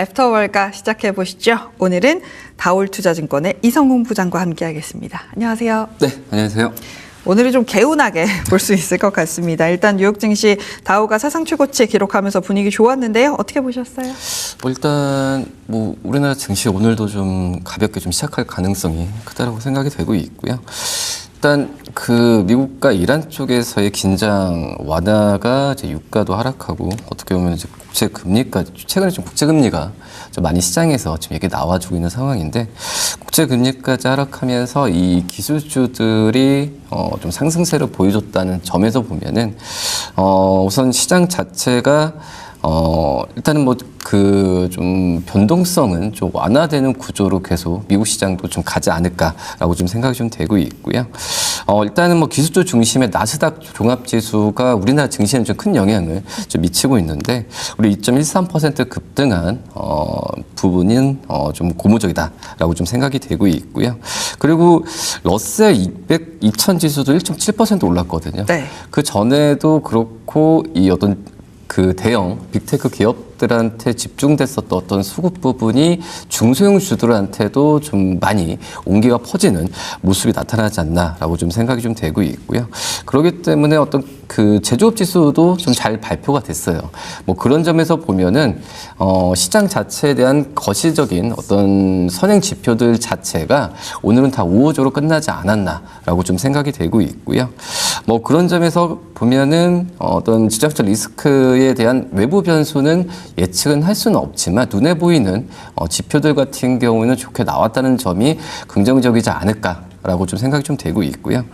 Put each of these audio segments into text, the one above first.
애프터월가 시작해 보시죠. 오늘은 다올투자증권의 이성훈 부장과 함께하겠습니다. 안녕하세요. 네, 안녕하세요. 오늘은 좀 개운하게 볼 수 있을 것 같습니다. 일단 뉴욕 증시 다우가 사상 최고치 기록하면서 분위기 좋았는데요. 어떻게 보셨어요? 일단 우리나라 증시 오늘도 좀 가볍게 좀 시작할 가능성이 크다라고 생각이 되고 있고요. 일단 그 미국과 이란 쪽에서의 긴장 완화가 이제 유가도 하락하고 어떻게 보면 이제 국제 금리까지 최근에 좀 국제 금리가 좀 많이 시장에서 지금 얘기 나와주고 있는 상황인데 국제 금리까지 하락하면서 이 기술주들이 좀 상승세를 보여줬다는 점에서 보면은 우선 시장 자체가 일단은 좀 변동성은 좀 완화되는 구조로 계속 미국 시장도 좀 가지 않을까라고 좀 생각이 좀 되고 있고요. 일단은 기술주 중심의 나스닥 종합지수가 우리나라 증시에는 좀 큰 영향을 좀 미치고 있는데 우리 2.13% 급등한 부분은 좀 고무적이다라고 좀 생각이 되고 있고요. 그리고 러셀 2000 지수도 1.7% 올랐거든요. 네. 그 전에도 그렇고 이 어떤 그 대형 빅테크 기업들한테 집중됐었던 어떤 수급 부분이 중소형 주들한테도 좀 많이 온기가 퍼지는 모습이 나타나지 않나라고 좀 생각이 좀 되고 있고요. 그렇기 때문에 어떤 그 제조업 지수도 좀 잘 발표가 됐어요. 그런 점에서 보면은 시장 자체에 대한 거시적인 어떤 선행 지표들 자체가 오늘은 다 우호적으로 끝나지 않았나라고 좀 생각이 되고 있고요. 그런 점에서 보면은 어떤 지정학적 리스크에 대한 외부 변수는 예측은 할 수는 없지만 눈에 보이는 지표들 같은 경우는 좋게 나왔다는 점이 긍정적이지 않을까라고 좀 생각이 좀 되고 있고요.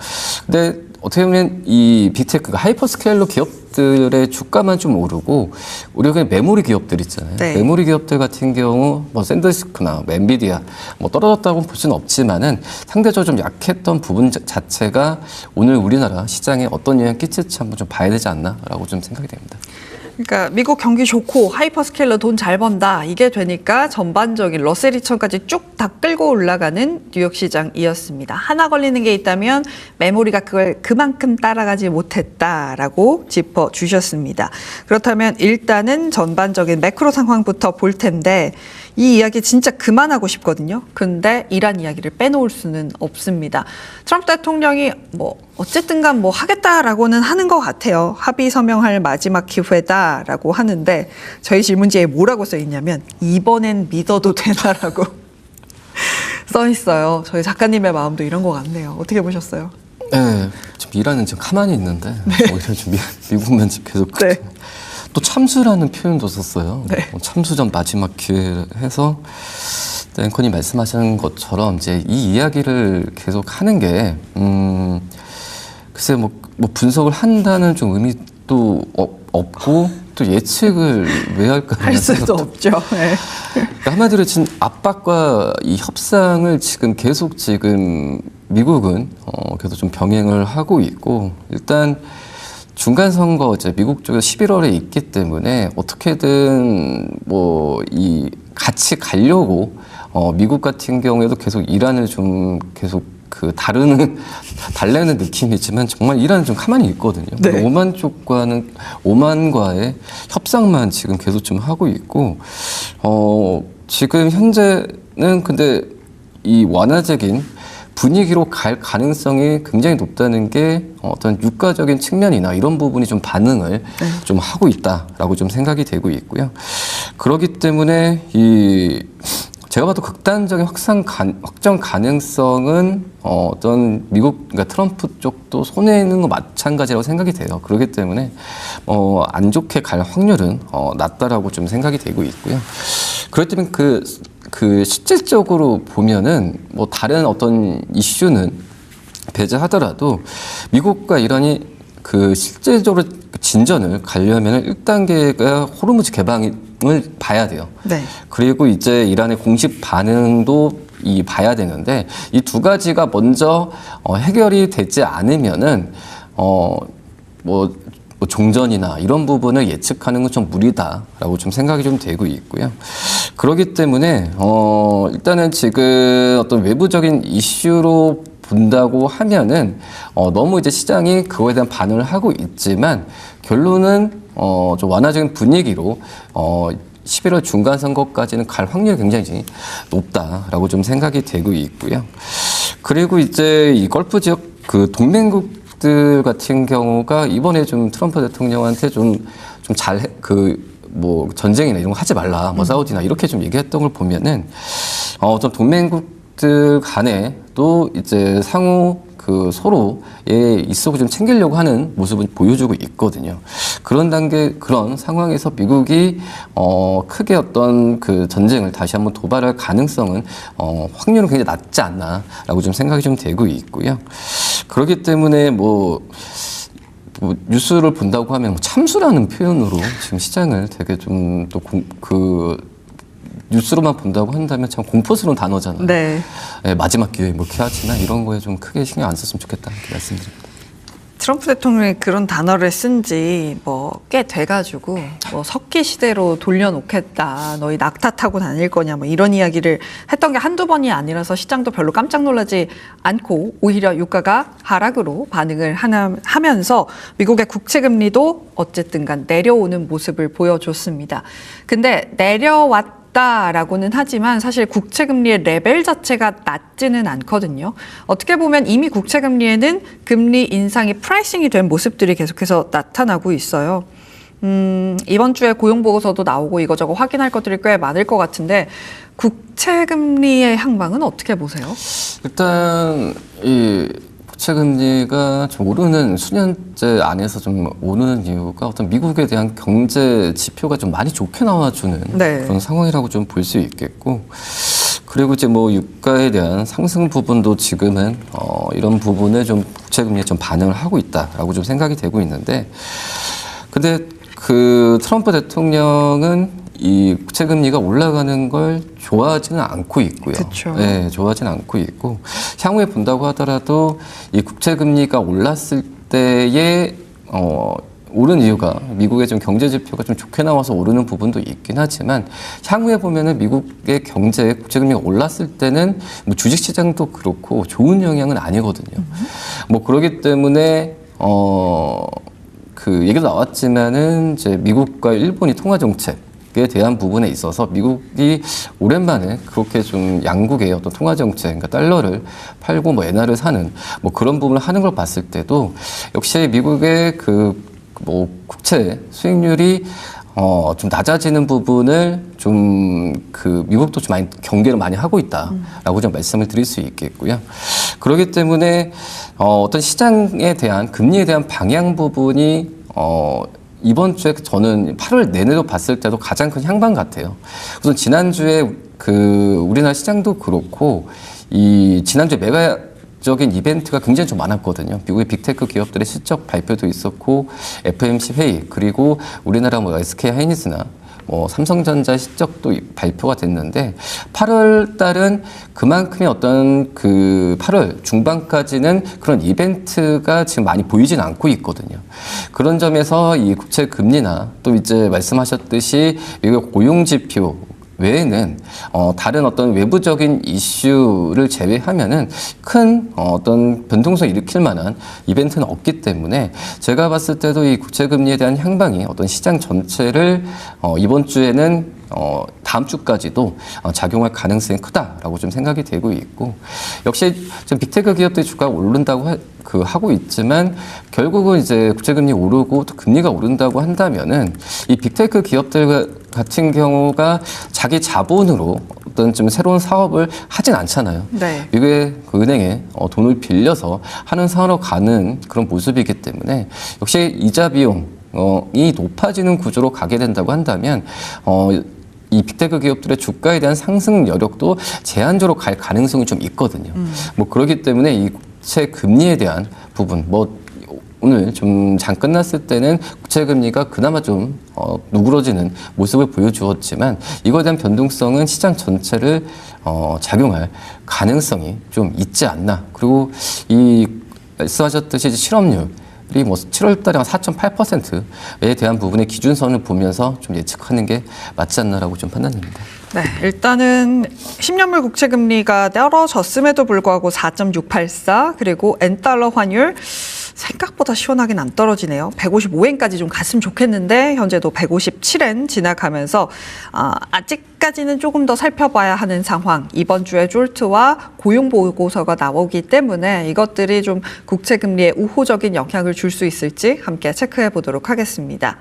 근데 어떻게 보면 이 빅테크가 하이퍼스케일러 기업들의 주가만 좀 오르고 우리가 그냥 메모리 기업들 있잖아요. 네. 메모리 기업들 같은 경우 샌디스크나 엔비디아 떨어졌다고 볼 수는 없지만은 상대적으로 좀 약했던 부분 자체가 오늘 우리나라 시장에 어떤 영향을 끼칠지 한번 좀 봐야 되지 않나라고 좀 생각이 됩니다. 그러니까 미국 경기 좋고 하이퍼스케일러 돈 잘 번다 이게 되니까 전반적인 러셀 2000까지 쭉 다 끌고 올라가는 뉴욕 시장이었습니다. 하나 걸리는 게 있다면 메모리가 그걸 그만큼 따라가지 못했다라고 짚어주셨습니다. 그렇다면 일단은 전반적인 매크로 상황부터 볼 텐데 이 이야기 진짜 그만하고 싶거든요. 근데 이란 이야기를 빼놓을 수는 없습니다. 트럼프 대통령이 어쨌든 간 하겠다라고는 하는 것 같아요. 합의 서명할 마지막 기회다라고 하는데 저희 질문지에 뭐라고 써 있냐면 이번엔 믿어도 되나라고 써 있어요. 저희 작가님의 마음도 이런 것 같네요. 어떻게 보셨어요? 네, 지금 이란은 지금 가만히 있는데 오히려 좀 미국만 지금 계속 네. 또 참수라는 표현도 썼어요. 네. 참수전 마지막 기회를 해서 앵커님 말씀하신 것처럼 이제 이 이야기를 계속 하는 게 글쎄 분석을 한다는 좀 의미도 없고 또 예측을 왜 할까 할 수도 없죠. 네. 한마디로 지금 압박과 이 협상을 계속 미국은 계속 좀 병행을 하고 있고 일단 중간 선거 이제 미국 쪽에 11월에 있기 때문에 어떻게든 같이 가려고 미국 같은 경우에도 계속 이란을 좀 계속 달래는 느낌이지만 정말 이란은 좀 가만히 있거든요. 네. 오만과의 협상만 지금 계속 좀 하고 있고 지금 현재는 근데 이 완화적인 분위기로 갈 가능성이 굉장히 높다는 게 어떤 유가적인 측면이나 이런 부분이 좀 반응을 좀 하고 있다라고 좀 생각이 되고 있고요. 그렇기 때문에 제가 봐도 극단적인 확정 가능성은 어떤 그러니까 트럼프 쪽도 손해는 거 마찬가지라고 생각이 돼요. 그렇기 때문에 안 좋게 갈 확률은 낮다라고 좀 생각이 되고 있고요. 그렇기 때문에 실질적으로 보면은 다른 어떤 이슈는 배제하더라도 미국과 이란이 실제적으로 진전을 가려면 1단계가 호르무즈 개방을 봐야 돼요. 네. 그리고 이제 이란의 공식 반응도 봐야 되는데 이 두 가지가 먼저 해결이 되지 않으면은 종전이나 이런 부분을 예측하는 건 좀 무리다라고 좀 생각이 좀 되고 있고요. 그렇기 때문에 일단은 지금 어떤 외부적인 이슈로 본다고 하면은 너무 이제 시장이 그거에 대한 반응을 하고 있지만 결론은 좀 완화적인 분위기로 11월 중간 선거까지는 갈 확률이 굉장히 높다라고 좀 생각이 되고 있고요. 그리고 이제 이 걸프 지역 그 동맹국들 같은 경우가 이번에 좀 트럼프 대통령한테 뭐 전쟁이나 이런 거 하지 말라, 뭐 사우디나 이렇게 좀 얘기했던 걸 보면은 좀 동맹국들 간에도 이제 상호 그 서로의 이속을 좀 챙기려고 하는 모습을 보여주고 있거든요. 그런 상황에서 미국이 크게 어떤 그 전쟁을 다시 한번 도발할 가능성은 확률은 굉장히 낮지 않나라고 좀 생각이 좀 되고 있고요. 그렇기 때문에 뭐 뉴스를 본다고 하면 뭐 참수라는 표현으로 지금 시장을 되게 좀 또 뉴스로만 본다고 한다면 참 공포스러운 단어잖아요. 네. 네, 마지막 기회에 뭐 이렇게 하지나 이런 거에 좀 크게 신경 안 썼으면 좋겠다 이렇게 말씀드립니다. 트럼프 대통령이 그런 단어를 쓴 지 뭐 꽤 돼가지고 뭐 석기 시대로 돌려놓겠다, 너희 낙타 타고 다닐 거냐 뭐 이런 이야기를 했던 게 한두 번이 아니라서 시장도 별로 깜짝 놀라지 않고 오히려 유가가 하락으로 반응을 하면서 미국의 국채금리도 어쨌든 간 내려오는 모습을 보여줬습니다. 근데 라고는 하지만 사실 국채금리의 레벨 자체가 낮지는 않거든요. 어떻게 보면 이미 국채금리에는 금리 인상이 프라이싱이 된 모습들이 계속해서 나타나고 있어요. 이번 주에 고용보고서도 나오고 이거저거 확인할 것들이 꽤 많을 것 같은데 국채금리의 향방은 어떻게 보세요? 일단 이 국채금리가 좀 오르는 수년째 안에서 좀 오르는 이유가 어떤 미국에 대한 경제 지표가 좀 많이 좋게 나와주는 네. 그런 상황이라고 좀 볼 수 있겠고, 그리고 이제 뭐 유가에 대한 상승 부분도 지금은 이런 부분에 좀 국채금리에 좀 반응을 하고 있다라고 좀 생각이 되고 있는데, 근데 그 트럼프 대통령은 이 국채금리가 올라가는 걸 좋아하지는 않고 있고요. 그쵸. 네, 좋아하지는 않고 있고, 향후에 본다고 하더라도 이 국채금리가 올랐을 때에 오른 이유가 미국의 좀 경제 지표가 좀 좋게 나와서 오르는 부분도 있긴 하지만, 향후에 보면은 미국의 경제에 국채금리가 올랐을 때는 뭐 주식시장도 그렇고 좋은 영향은 아니거든요. 뭐 그렇기 때문에 그 얘기도 나왔지만은 이제 미국과 일본이 통화 정책에 대한 부분에 있어서 미국이 오랜만에 그렇게 좀 양국의 어떤 통화 정책, 그러니까 달러를 팔고 뭐 엔화를 사는 뭐 그런 부분을 하는 걸 봤을 때도 역시 미국의 그 뭐 국채 수익률이 좀 낮아지는 부분을 좀 그 미국도 좀 많이 경계를 많이 하고 있다라고 좀 말씀을 드릴 수 있겠고요. 그렇기 때문에 어떤 시장에 대한 금리에 대한 방향 부분이 이번 주에 저는 8월 내내도 봤을 때도 가장 큰 향방 같아요. 우선 지난주에 그 우리나라 시장도 그렇고 이 지난주에 메가적인 이벤트가 굉장히 좀 많았거든요. 미국의 빅테크 기업들의 실적 발표도 있었고 FOMC 회의, 그리고 우리나라 뭐 SK 하이닉스나 뭐 삼성전자 실적도 발표가 됐는데 8월 달은 그만큼의 어떤 그 8월 중반까지는 그런 이벤트가 지금 많이 보이진 않고 있거든요. 그런 점에서 이 국채 금리나 또 이제 말씀하셨듯이 미국 고용 지표 외에는 다른 어떤 외부적인 이슈를 제외하면은 큰 어떤 변동성을 일으킬 만한 이벤트는 없기 때문에 제가 봤을 때도 이 국채금리에 대한 향방이 어떤 시장 전체를 이번 주에는 다음 주까지도 작용할 가능성이 크다라고 좀 생각이 되고 있고, 역시 좀 빅테크 기업들이 주가가 오른다고 하고 있지만 결국은 이제 국채금리 오르고 또 금리가 오른다고 한다면은 이 빅테크 기업들 같은 경우가 자기 자본으로 어떤 좀 새로운 사업을 하진 않잖아요. 네. 미국의 그 은행에 돈을 빌려서 하는 사업으로 가는 그런 모습이기 때문에 역시 이자 비용이 높아지는 구조로 가게 된다고 한다면 이 빅테크 기업들의 주가에 대한 상승 여력도 제한적으로 갈 가능성이 좀 있거든요. 뭐 그렇기 때문에 이 국채 금리에 대한 부분, 뭐 오늘 좀 장 끝났을 때는 국채 금리가 그나마 좀 누그러지는 모습을 보여주었지만 이거에 대한 변동성은 시장 전체를 작용할 가능성이 좀 있지 않나. 그리고 이 말씀하셨듯이 실업률 이 뭐 7월 달에 한 4.8%에 대한 부분의 기준선을 보면서 좀 예측하는 게 맞지 않나라고 좀 판단됩니다. 네, 일단은 10년물 국채 금리가 떨어졌음에도 불구하고 4.684, 그리고 엔달러 환율 생각보다 시원하긴 안 떨어지네요. 155엔까지 좀 갔으면 좋겠는데 현재도 157엔 지나가면서 아직까지는 조금 더 살펴봐야 하는 상황. 이번 주에 졸트와 고용 보고서가 나오기 때문에 이것들이 좀 국채 금리에 우호적인 영향을 줄 수 있을지 함께 체크해 보도록 하겠습니다.